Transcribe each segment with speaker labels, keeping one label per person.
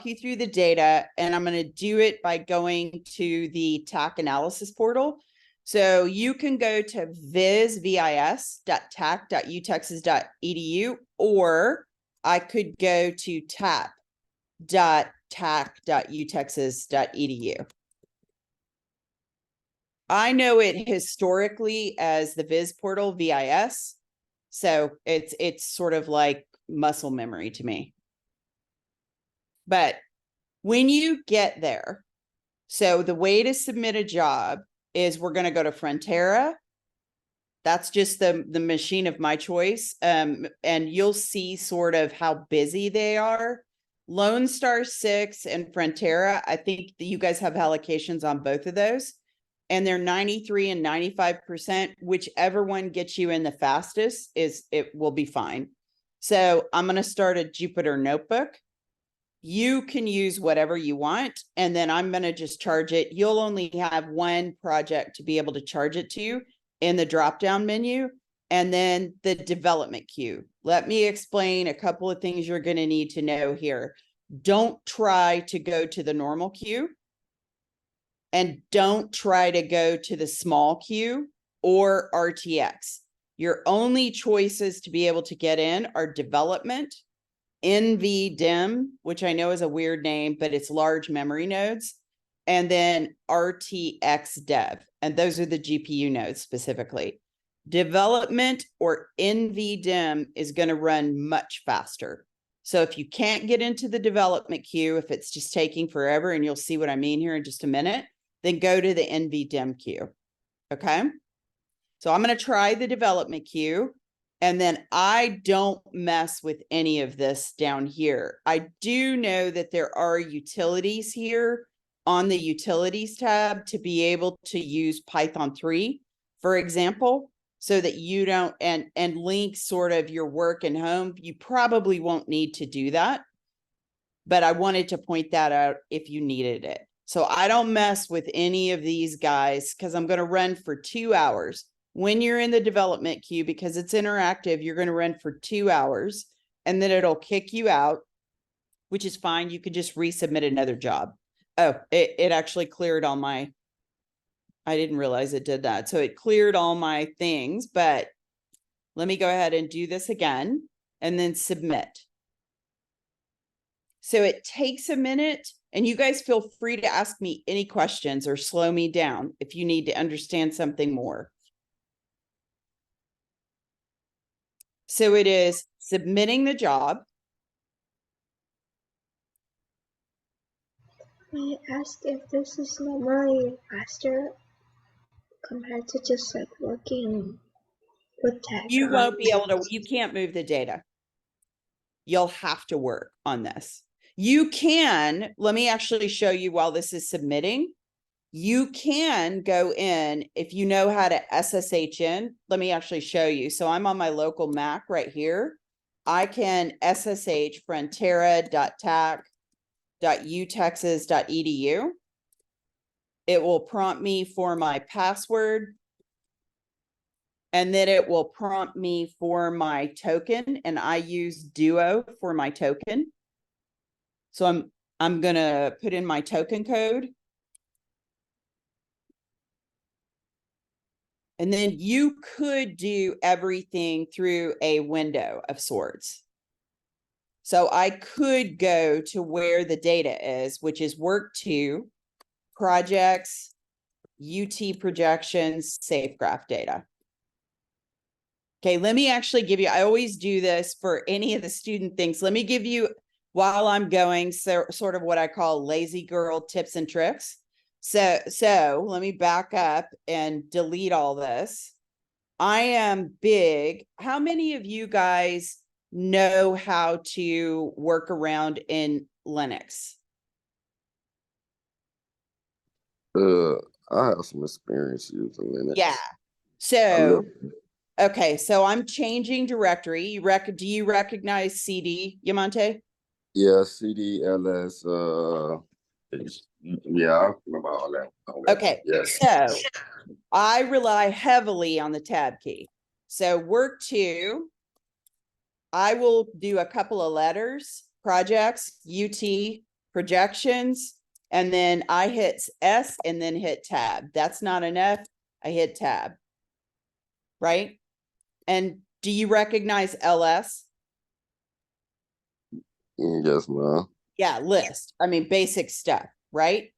Speaker 1: you through the data, and I'm going to do it by going to the TAC analysis portal. So you can go to vis.tac.utexas.edu, or I could go to tap.tac.utexas.edu. I know it historically as the Viz portal, VIS. So it's sort of like muscle memory to me. But when you get there, so the way to submit a job is we're going to go to Frontera. That's just the machine of my choice. And you'll see sort of how busy they are. Lone Star 6 and Frontera, I think that you guys have allocations on both of those. And they're 93 and 95%. Whichever one gets you in the fastest it will be fine. So I'm going to start a Jupyter notebook. You can use whatever you want, and then I'm going to just charge it. You'll only have one project to be able to charge it to in the drop-down menu, and then the development queue. Let me explain a couple of things you're going to need to know here. Don't try to go to the normal queue, and don't try to go to the small queue or RTX. Your only choices to be able to get in are development, NVDIM, which I know is a weird name, but it's large memory nodes, and then RTX dev. And those are the GPU nodes specifically. Development or NVDIM is going to run much faster. So if you can't get into the development queue, if it's just taking forever, and you'll see what I mean here in just a minute, then go to the NVDIM queue. Okay. So I'm going to try the development queue. And then I don't mess with any of this down here. I do know that there are utilities here on the utilities tab to be able to use Python 3, for example, so that you don't, and link sort of your work and home. You probably won't need to do that, but I wanted to point that out if you needed it. So I don't mess with any of these guys because I'm going to run for 2 hours. When you're in the development queue, because it's interactive, you're going to run for 2 hours, and then it'll kick you out, which is fine. You could just resubmit another job. Oh, it actually cleared all my, I didn't realize it did that. So it cleared all my things, but let me go ahead and do this again and then submit. So it takes a minute, and you guys feel free to ask me any questions or slow me down if you need to understand something more. So it is submitting the job.
Speaker 2: May I ask if this is normally faster compared to just like working with tech?
Speaker 1: You won't be able to, you can't move the data. You'll have to work on this. You can, let me actually show you while this is submitting. You can go in, if you know how to SSH in, let me actually show you. So I'm on my local Mac right here. I can SSH frontera.tac.utexas.edu. It will prompt me for my password, and then it will prompt me for my token, and I use Duo for my token. So I'm going to put in my token code. And then you could do everything through a window of sorts. So I could go to where the data is, which is work 2, projects, UT projections, Safegraph data. Okay, let me actually give you, I always do this for any of the student things. Let me give you, while I'm going, sort of what I call lazy girl tips and tricks. So let me back up and delete all this. I am big. How many of you guys know how to work around in Linux?
Speaker 3: I have some experience using Linux.
Speaker 1: Yeah. So, okay. So I'm changing directory. Do you recognize CD, Yamante?
Speaker 3: Yeah, CD, LS, yeah, I remember all that.
Speaker 1: Okay. Yes. So I rely heavily on the tab key. So work 2, I will do a couple of letters, projects, UT, projections, and then I hit S and then hit tab. That's not enough. I hit tab. Right? And do you recognize LS?
Speaker 3: Yes, ma'am.
Speaker 1: Yeah, list. I mean, basic stuff, right?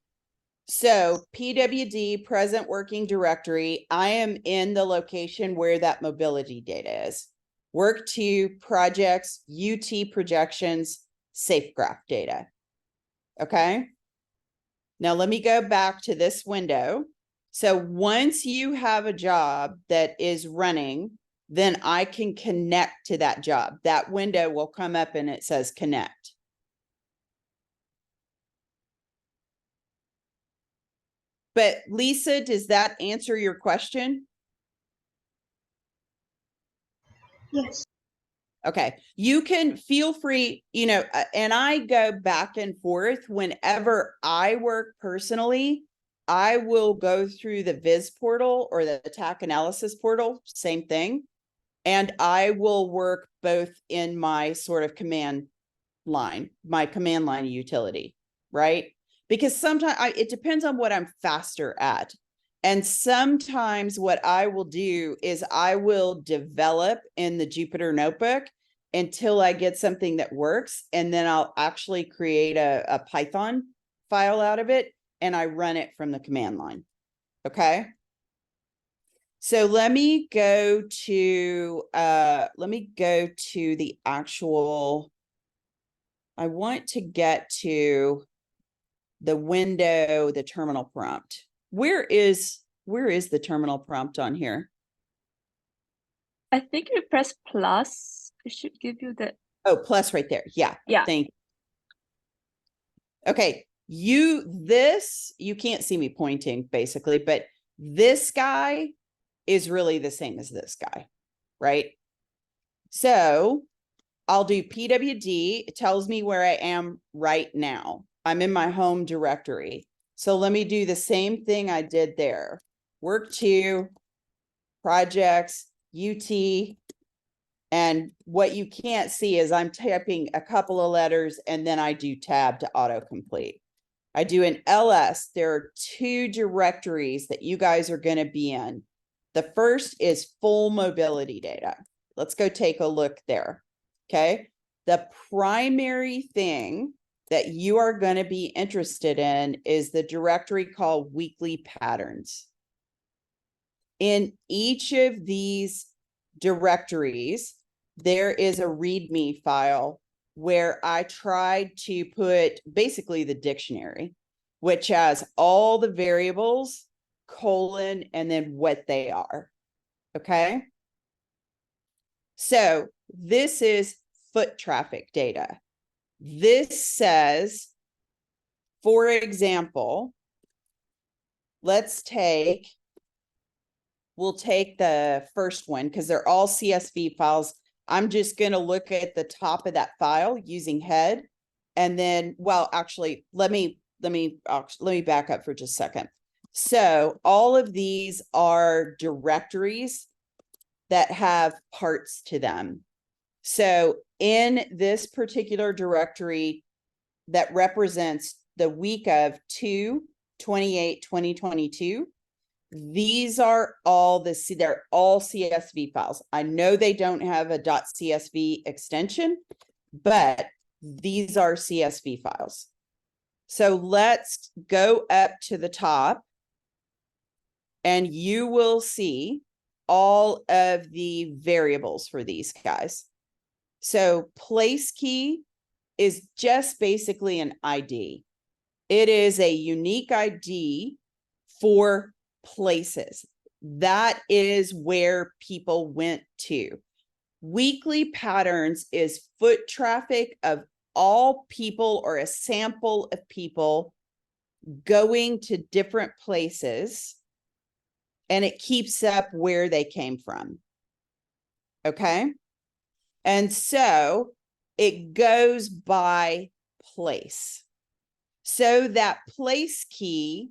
Speaker 1: So PWD, present working directory, I am in the location where that mobility data is. Work to projects, UT projections, Safegraph data. Okay. Now let me go back to this window. So once you have a job that is running, then I can connect to that job. That window will come up and it says connect. But Lisa, does that answer your question?
Speaker 2: Yes.
Speaker 1: Okay, you can feel free, and I go back and forth whenever I work personally. I will go through the Viz portal or the attack analysis portal, same thing. And I will work both in my sort of command line, my command line utility, right? Because sometimes it depends on what I'm faster at. And sometimes what I will do is I will develop in the Jupyter notebook until I get something that works. And then I'll actually create a Python file out of it and I run it from the command line. Okay. So let me go to the actual, I want to get to the window, the terminal prompt. Where is the terminal prompt on here?
Speaker 4: I think if you press plus, it should give you the.
Speaker 1: Oh, plus right there. Yeah.
Speaker 4: Yeah.
Speaker 1: Thank you. Okay. You can't see me pointing basically, but this guy is really the same as this guy, right? So I'll do PWD. It tells me where I am right now. I'm in my home directory. So let me do the same thing I did there. Work to, projects, UT. And what you can't see is I'm typing a couple of letters and then I do tab to autocomplete. I do an LS. There are two directories that you guys are going to be in. The first is full mobility data. Let's go take a look there. Okay. The primary thing that you are going to be interested in is the directory called weekly patterns. In each of these directories, there is a README file where I tried to put basically the dictionary, which has all the variables, colon, and then what they are. Okay. So this is foot traffic data. This says, for example, we'll take the first one because they're all CSV files. I'm just going to look at the top of that file using head. And then, well, actually, let me back up for just a second. So all of these are directories that have parts to them. So in this particular directory that represents the week of 2/28/2022, these are they're all CSV files. I know they don't have a .csv extension, but these are CSV files. So let's go up to the top and you will see all of the variables for these guys. So place key is just basically an ID. It is a unique ID for places. That is where people went to. Weekly patterns is foot traffic of all people or a sample of people going to different places, and it keeps up where they came from. Okay. And so it goes by place. So that place key,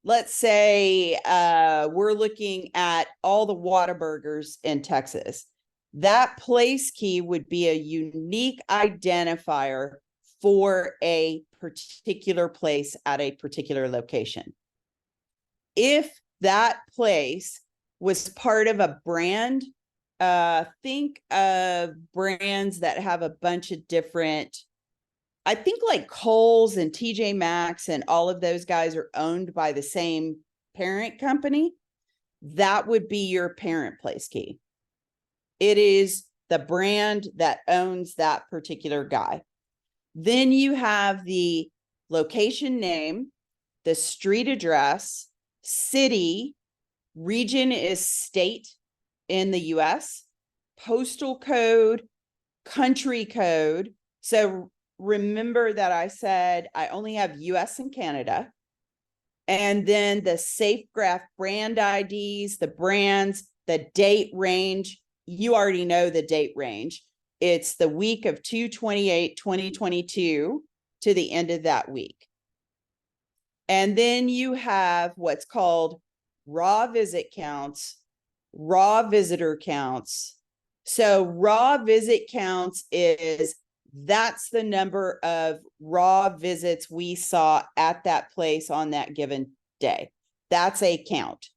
Speaker 1: let's say we're looking at all the Whataburgers in Texas. That place key would be a unique identifier for a particular place at a particular location. If that place was part of a brand, think of brands that have a bunch of different, I think like Kohl's and TJ Maxx and all of those guys are owned by the same parent company. That would be your parent place key. It is the brand that owns that particular guy. Then you have the location name, the street address, city, region is state in the US, postal code, country code. So remember that I said I only have US and Canada. And then the Safegraph brand IDs, the brands, the date range. You already know the date range. It's the week of 2/28/2022 to the end of that week. And then you have what's called raw visit counts, raw visitor counts. So raw visit counts is that's the number of raw visits we saw at that place on that given day. That's a count.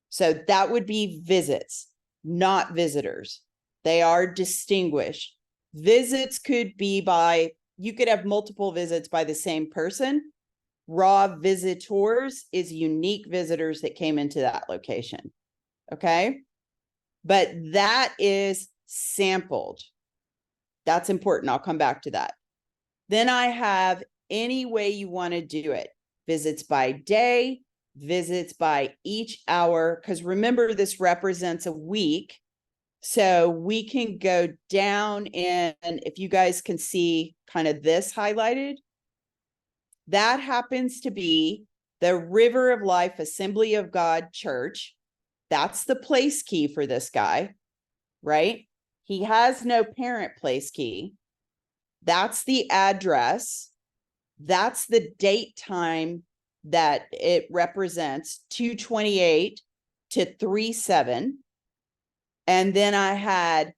Speaker 1: So that would be visits, not visitors. They are distinguished. Visits could be by, you could have multiple visits by the same person. Raw visitors is unique visitors that came into that location. Okay. But that is sampled. That's important. I'll come back to that. Then I have any way you want to do it. Visits by day, visits by each hour. Because remember, this represents a week. So we can go down and if you guys can see kind of this highlighted, that happens to be the River of Life Assembly of God Church. That's the place key for this guy, right? He has no parent place key. That's the address. That's the date time that it represents, 2/28 to 3/7. And then I had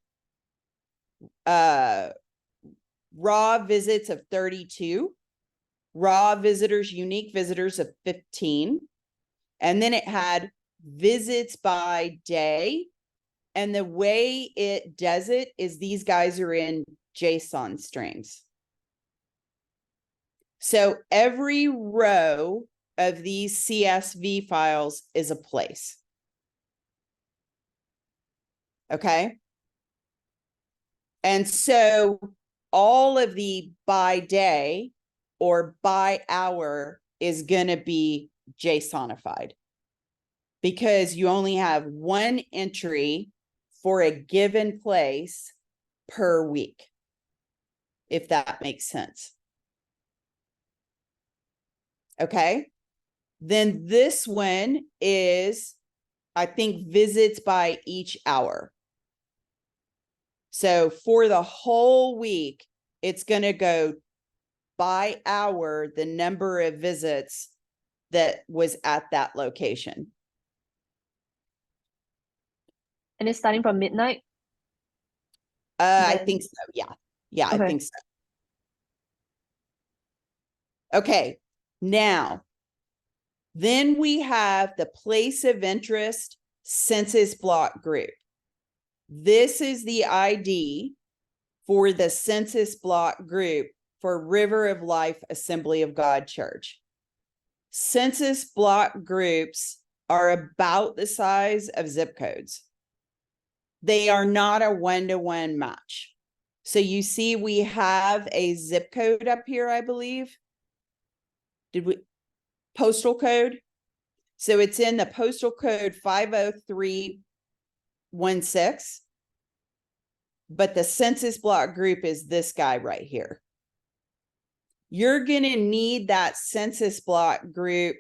Speaker 1: raw visits of 32, raw visitors, unique visitors of 15. And then it had visits by day. And the way it does it is these guys are in JSON strings. So every row of these CSV files is a place. Okay. And so all of the by day or by hour is going to be JSONified because you only have one entry for a given place per week, if that makes sense. Okay. Then this one is, I think, visits by each hour. So for the whole week, it's going to go by hour, the number of visits that was at that location.
Speaker 4: And it's starting from midnight?
Speaker 1: I
Speaker 4: Then-
Speaker 1: think so. Yeah. Yeah,
Speaker 4: Okay.
Speaker 1: I think so. Okay. Now, then we have the place of interest census block group. This is the ID for the census block group for River of Life Assembly of God Church. Census block groups are about the size of zip codes. They are not a one-to-one match. So you see we have a zip code up here, I believe. Did we? Postal code. So it's in the postal code 50316. But the census block group is this guy right here. You're going to need that census block group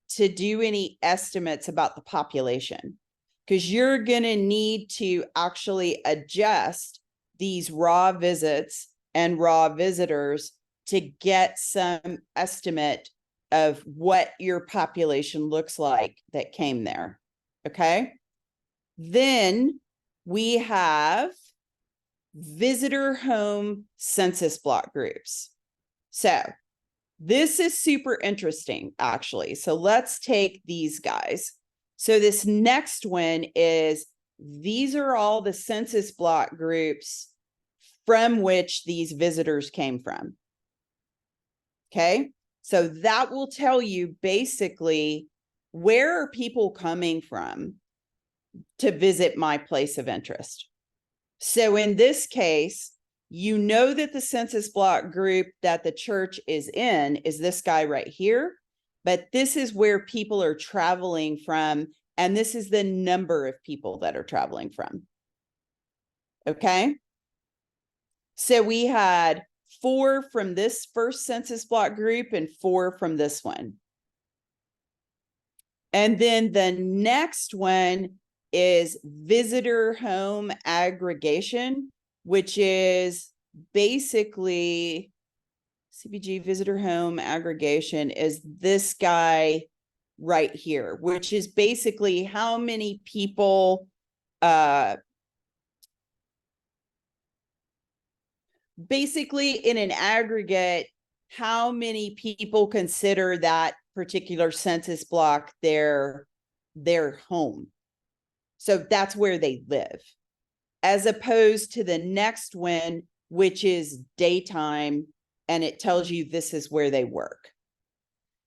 Speaker 1: to do any estimates about the population, because you're going to need to actually adjust these raw visits and raw visitors to get some estimate of what your population looks like that came there. Okay. Then we have visitor home census block groups. So this is super interesting, actually. So let's take these guys. So this next one is, these are all the census block groups from which these visitors came from. Okay, so that will tell you basically where are people coming from to visit my place of interest. So in this case, you know that the census block group that the church is in is this guy right here, but this is where people are traveling from, and this is the number of people that are traveling from. Okay, so we had 4 from this first census block group and 4 from this one. And then the next one is visitor home aggregation, which is basically CBG visitor home aggregation is this guy right here, which is basically how many people basically in an aggregate, how many people consider that particular census block their home. So that's where they live, as opposed to the next one, which is daytime, and it tells you this is where they work.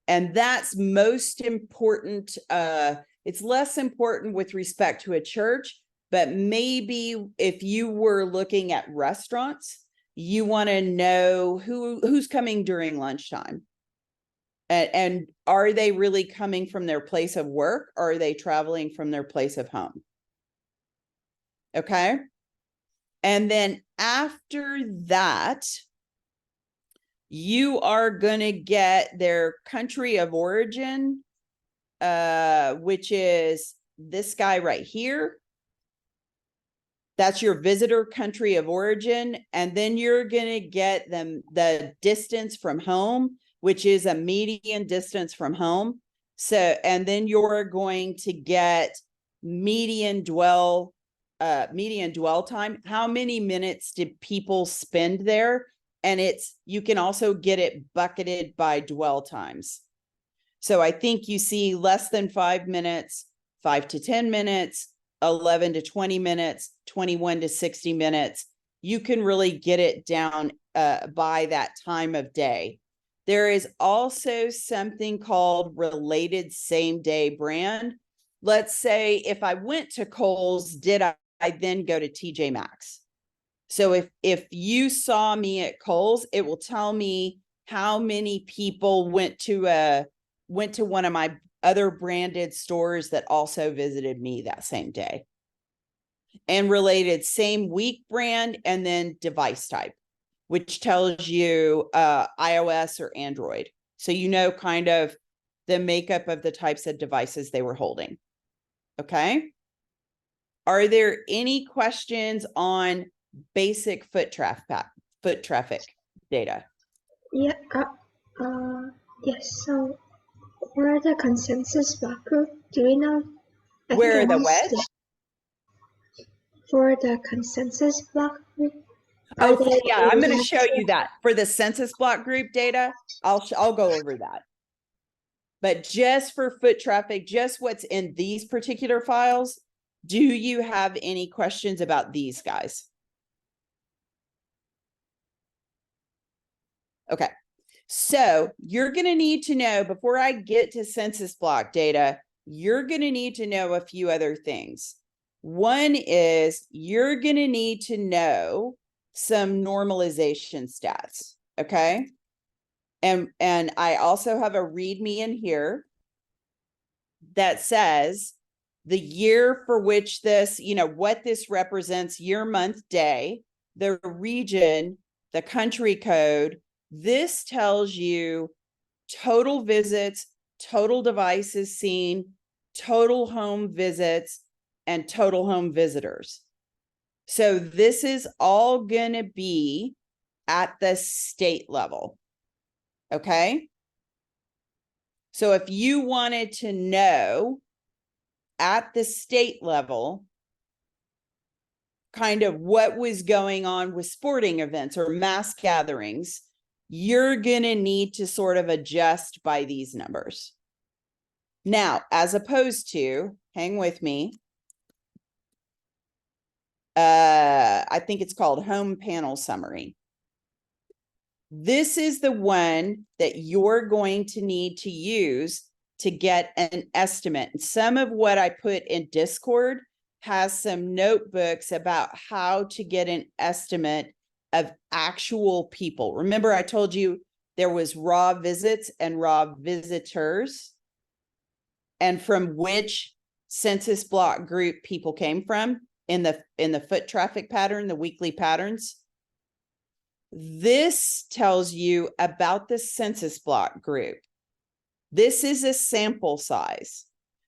Speaker 1: And that's most important. It's less important with respect to a church, but maybe if you were looking at restaurants, you want to know who's coming during lunchtime. And are they really coming from their place of work, or are they traveling from their place of home? Okay. And then after that, you are going to get their country of origin, which is this guy right here. That's your visitor country of origin. And then you're going to get them the distance from home, which is a median distance from home. So, and then you're going to get median dwell time. How many minutes did people spend there? And you can also get it bucketed by dwell times. So I think you see less than 5 minutes, 5 to 10 minutes, 11 to 20 minutes, 21 to 60 minutes. You can really get it down by that time of day. There is also something called related same day brand. Let's say if I went to Kohl's, did I then go to TJ Maxx? So if you saw me at Kohl's, it will tell me how many people went to one of my other branded stores that also visited me that same day. And related same week brand, and then device type, which tells you iOS or Android. So you know kind of the makeup of the types of devices they were holding. Okay. Are there any questions on basic foot traffic data?
Speaker 2: Yeah. Yes. So, where are the consensus block group? Do we know?
Speaker 1: Where are the what?
Speaker 2: For the consensus block group.
Speaker 1: Oh, yeah, I'm going to show you that for the census block group data. I'll go over that. But just for foot traffic, just what's in these particular files, do you have any questions about these guys? Okay, so you're going to need to know, before I get to census block data, you're going to need to know a few other things. One is you're going to need to know some normalization stats, okay? And I also have a README in here that says the year for which this, what this represents, year, month, day, the region, the country code. This tells you total visits, total devices seen, total home visits, and total home visitors. So this is all going to be at the state level. Okay. So if you wanted to know at the state level, kind of what was going on with sporting events or mass gatherings, you're going to need to sort of adjust by these numbers. Now, as opposed to, hang with me, I think it's called home panel summary. This is the one that you're going to need to use to get an estimate. And some of what I put in Discord has some notebooks about how to get an estimate of actual people. Remember, I told you there was raw visits and raw visitors, and from which census block group people came from in the foot traffic pattern, the weekly patterns. This tells you about the census block group. This is a sample size.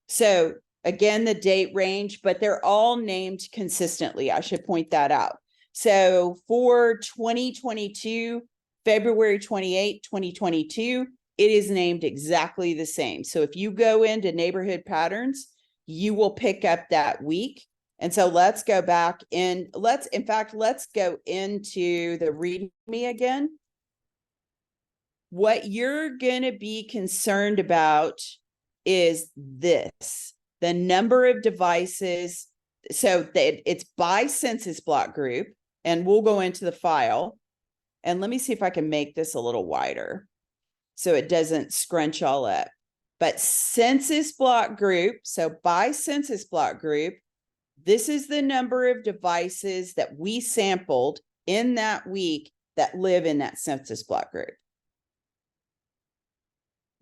Speaker 1: So again, the date range, but they're all named consistently. I should point that out. So for 2022, February 28, 2022, it is named exactly the same. So if you go into neighborhood patterns, you will pick up that week. And so let's go back in, let's go into the README again. What you're going to be concerned about is this, the number of devices. So that it's by census block group, and we'll go into the file. And let me see if I can make this a little wider so it doesn't scrunch all up. But census block group, so by census block group, this is the number of devices that we sampled in that week that live in that census block group,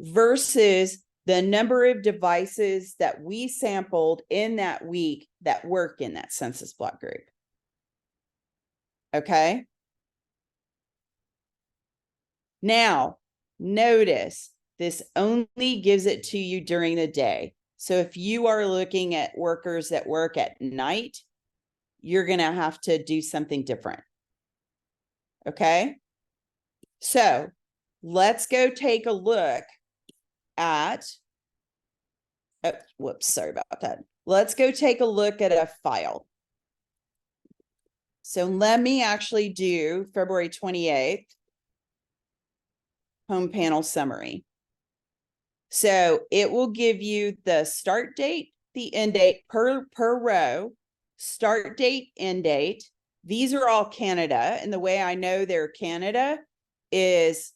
Speaker 1: versus the number of devices that we sampled in that week that work in that census block group. Okay. Now, notice this only gives it to you during the day. So if you are looking at workers that work at night, you're going to have to do something different. Okay. So let's go take a look at, oh, whoops, sorry about that. Let's go take a look at a file. So let me actually do February 28th home panel summary. So it will give you the start date, the end date per row, start date, end date. These are all Canada. And the way I know they're Canada is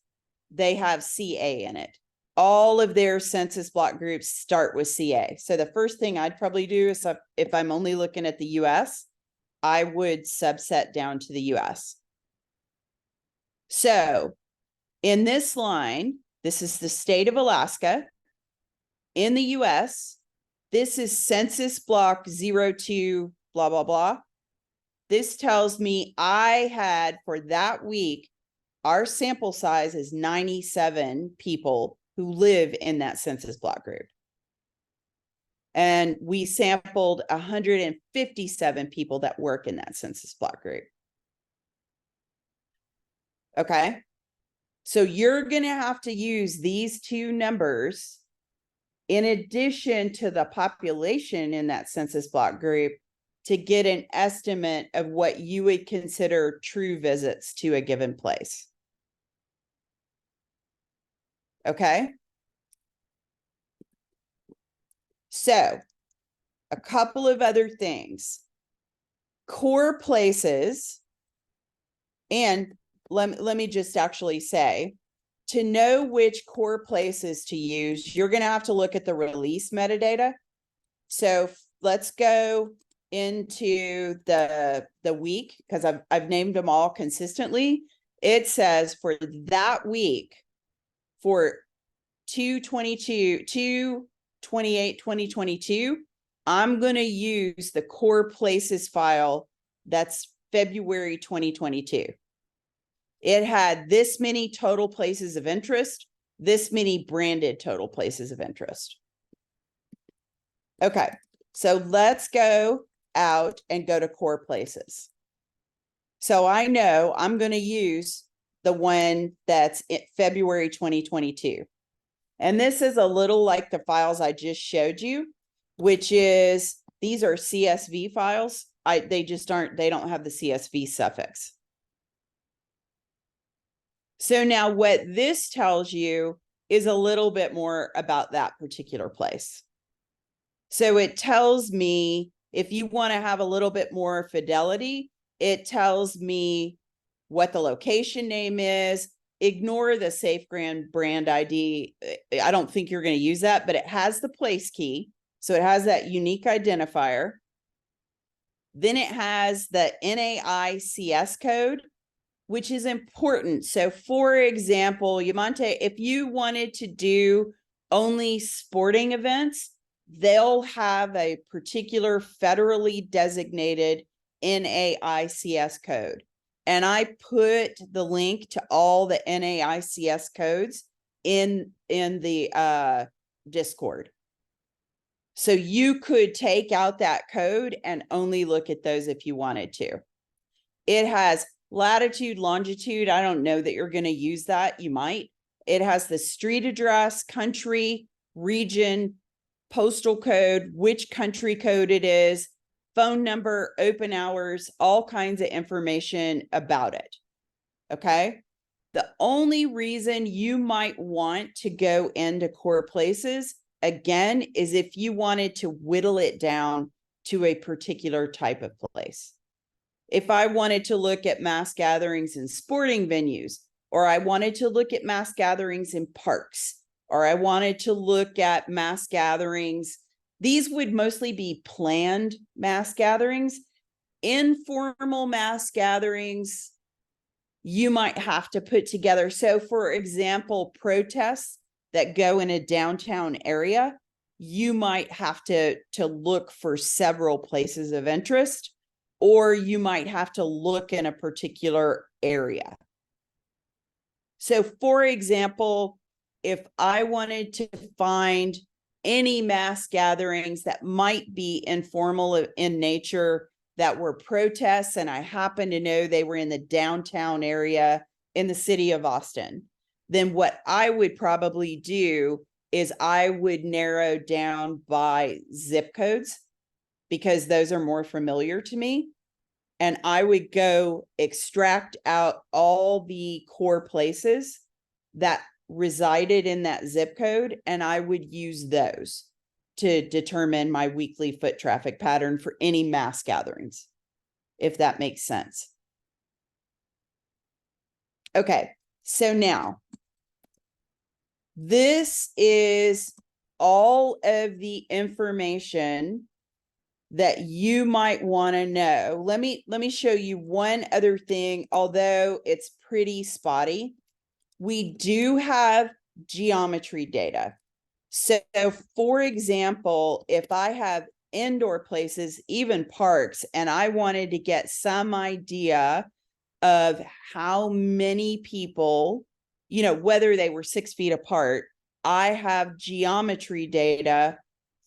Speaker 1: they have CA in it. All of their census block groups start with CA. So the first thing I'd probably do is if I'm only looking at the US, I would subset down to the US. So in this line, this is the state of Alaska. In the US, this is census block 02, blah, blah, blah. This tells me I had for that week, our sample size is 97 people who live in that census block group. And we sampled 157 people that work in that census block group. Okay. So you're going to have to use these two numbers in addition to the population in that census block group to get an estimate of what you would consider true visits to a given place. Okay. So a couple of other things. Core places, and let me just actually say, to know which core places to use, you're going to have to look at the release metadata. So let's go into the week, because I've named them all consistently. It says for that week, for 2/28/2022, I'm going to use the core places file that's February 2022. It had this many total places of interest, this many branded total places of interest. Okay, so let's go out and go to core places. So I know I'm going to use the one that's February 2022. And this is a little like the files I just showed you, which is, these are CSV files. They don't have the CSV suffix. So now what this tells you is a little bit more about that particular place. So it tells me, if you want to have a little bit more fidelity, it tells me what the location name is. Ignore the Safegraph brand ID. I don't think you're going to use that, but it has the place key. So it has that unique identifier. Then it has the NAICS code, which is important. So for example, Yamante, if you wanted to do only sporting events, they'll have a particular federally designated NAICS code. And I put the link to all the NAICS codes in the Discord. So you could take out that code and only look at those if you wanted to. It has latitude, longitude. I don't know that you're going to use that. You might. It has the street address, country, region, postal code, which country code it is, phone number, open hours, all kinds of information about it. Okay. The only reason you might want to go into core places, again, is if you wanted to whittle it down to a particular type of place. If I wanted to look at mass gatherings in sporting venues, or I wanted to look at mass gatherings in parks, or I wanted to look at mass gatherings, these would mostly be planned mass gatherings. Informal mass gatherings, you might have to put together. So for example, protests that go in a downtown area, you might have to look for several places of interest, or you might have to look in a particular area. So for example, if I wanted to find any mass gatherings that might be informal in nature that were protests, and I happen to know they were in the downtown area in the city of Austin, then what I would probably do is I would narrow down by zip codes, because those are more familiar to me. And I would go extract out all the core places that resided in that zip code, and I would use those to determine my weekly foot traffic pattern for any mass gatherings, if that makes sense. Okay, so now this is all of the information that you might want to know. Let me show you one other thing, although it's pretty spotty. We do have geometry data. So for example, if I have indoor places, even parks, and I wanted to get some idea of how many people, you know, whether they were 6 feet apart, I have geometry data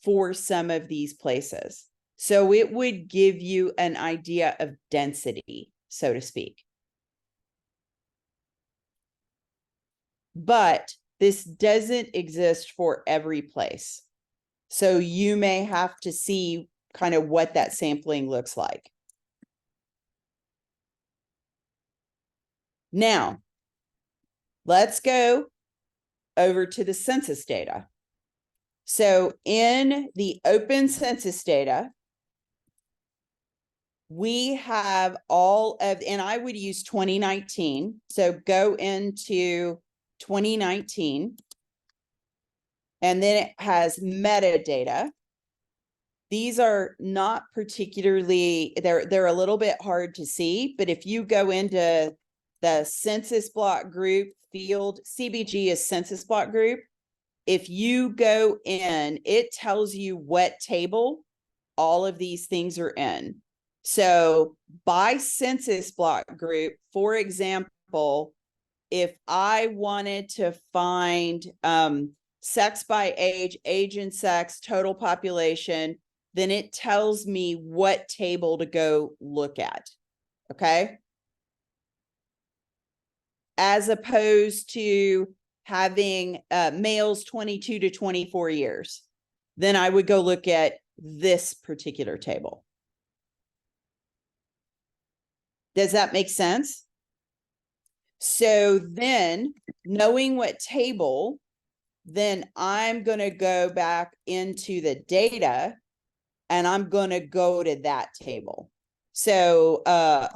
Speaker 1: for some of these places. So it would give you an idea of density, so to speak. But this doesn't exist for every place. So you may have to see kind of what that sampling looks like. Now, let's go over to the census data. So in the open census data, we have all of, and I would use 2019. So go into 2019, and then it has metadata. These are not particularly, they're a little bit hard to see, but if you go into the census block group field, CBG is census block group. If you go in, it tells you what table all of these things are in. So by census block group, for example, if I wanted to find sex by age, age and sex, total population, then it tells me what table to go look at. Okay. As opposed to having males 22 to 24 years, then I would go look at this particular table. Does that make sense? So then, knowing what table, then I'm going to go back into the data and I'm going to go to that table. So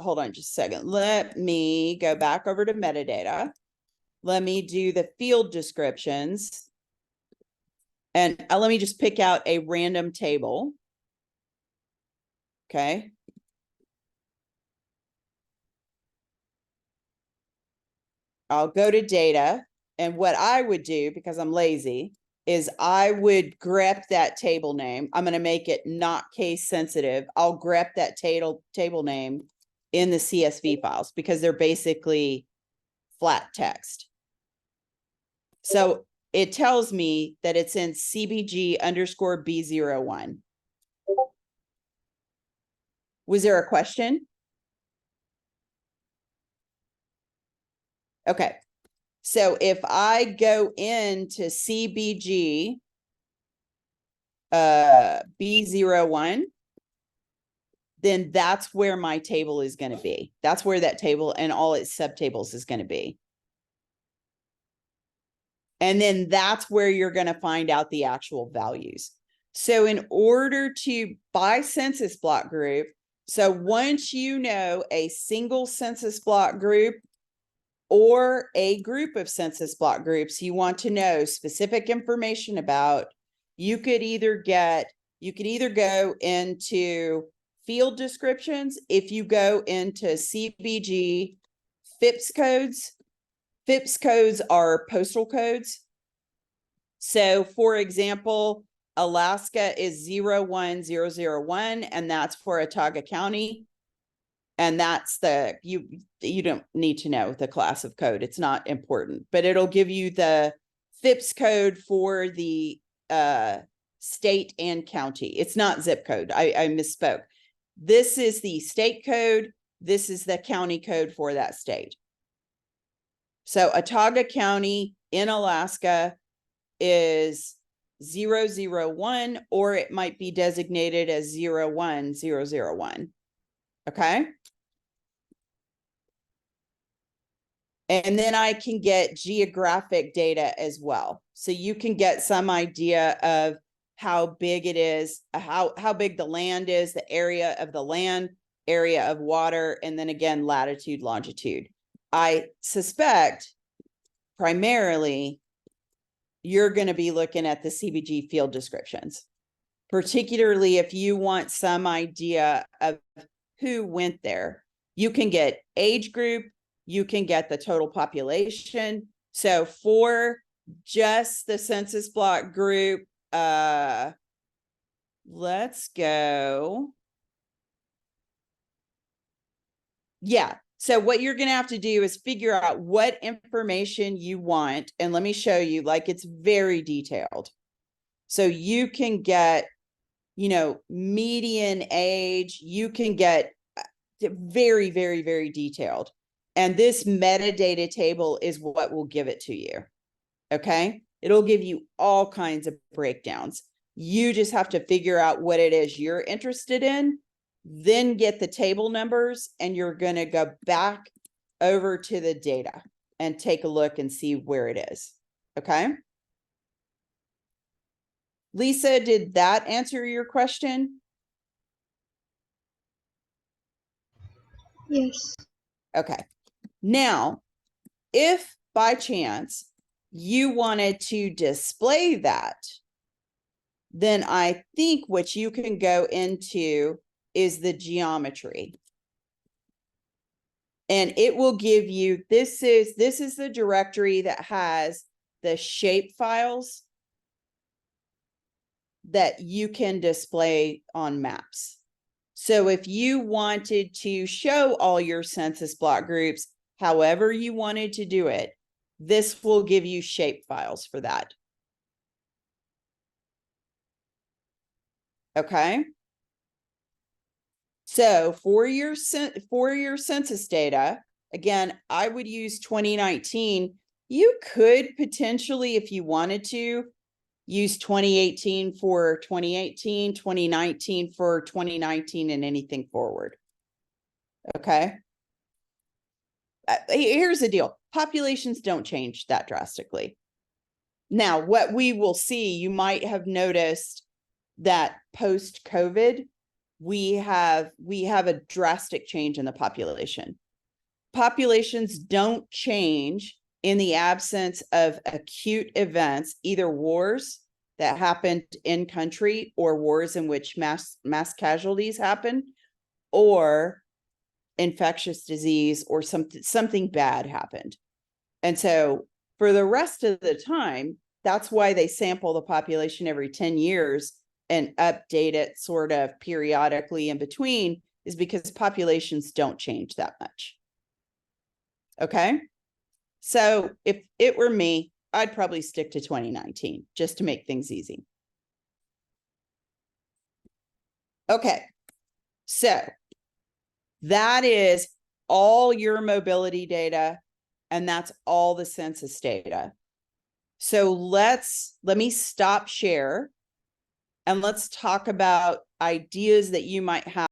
Speaker 1: hold on just a second. Let me go back over to metadata. Let me do the field descriptions. And let me just pick out a random table. Okay. I'll go to data. And what I would do, because I'm lazy, is I would grep that table name. I'm going to make it not case sensitive. I'll grep that table name in the CSV files because they're basically flat text. So it tells me that it's in CBG_B01. Was there a question? Okay. So if I go into CBG B01, then that's where my table is going to be. That's where that table and all its subtables is going to be. And then that's where you're going to find out the actual values. So in order to buy census block group, so once you know a single census block group or a group of census block groups you want to know specific information about, you could either go into field descriptions. If you go into CBG FIPS codes are postal codes. So for example, Alaska is 01001, and that's for Otago County. And that's you don't need to know the class of code. It's not important, but it'll give you the FIPS code for the state and county. It's not zip code. I misspoke. This is the state code. This is the county code for that state. So Otago County in Alaska is 001, or it might be designated as 01001. Okay. And then I can get geographic data as well. So you can get some idea of how big it is, how big the land is, the area of the land, area of water, and then again, latitude, longitude. I suspect primarily you're going to be looking at the CBG field descriptions, particularly if you want some idea of who went there. You can get age group, you can get the total population. So for just the census block group, let's go. Yeah. So what you're going to have to do is figure out what information you want. And let me show you, like, it's very detailed. So you can get, median age, you can get very, very, very detailed. And this metadata table is what will give it to you. Okay. It'll give you all kinds of breakdowns. You just have to figure out what it is you're interested in, then get the table numbers, and you're going to go back over to the data and take a look and see where it is. Okay. Lisa, did that answer your question?
Speaker 2: Yes.
Speaker 1: Okay. Now, if by chance you wanted to display that, then I think what you can go into is the geometry. And it will give you, this is the directory that has the shape files that you can display on maps. So if you wanted to show all your census block groups, however you wanted to do it, this will give you shape files for that. Okay. So for your census data, again, I would use 2019. You could potentially, if you wanted to, use 2018 for 2018, 2019 for 2019, and anything forward. Okay. here's the deal. Populations don't change that drastically. Now, what we will see, you might have noticed that post-COVID, we have a drastic change in the population. Populations don't change in the absence of acute events, either wars that happened in country or wars in which mass casualties happen, or infectious disease or something bad happened. And so for the rest of the time, that's why they sample the population every 10 years and update it sort of periodically in between, is because populations don't change that much. Okay. So if it were me, I'd probably stick to 2019 just to make things easy. Okay. So that is all your mobility data, and that's all the census data. So let me stop share and let's talk about ideas that you might have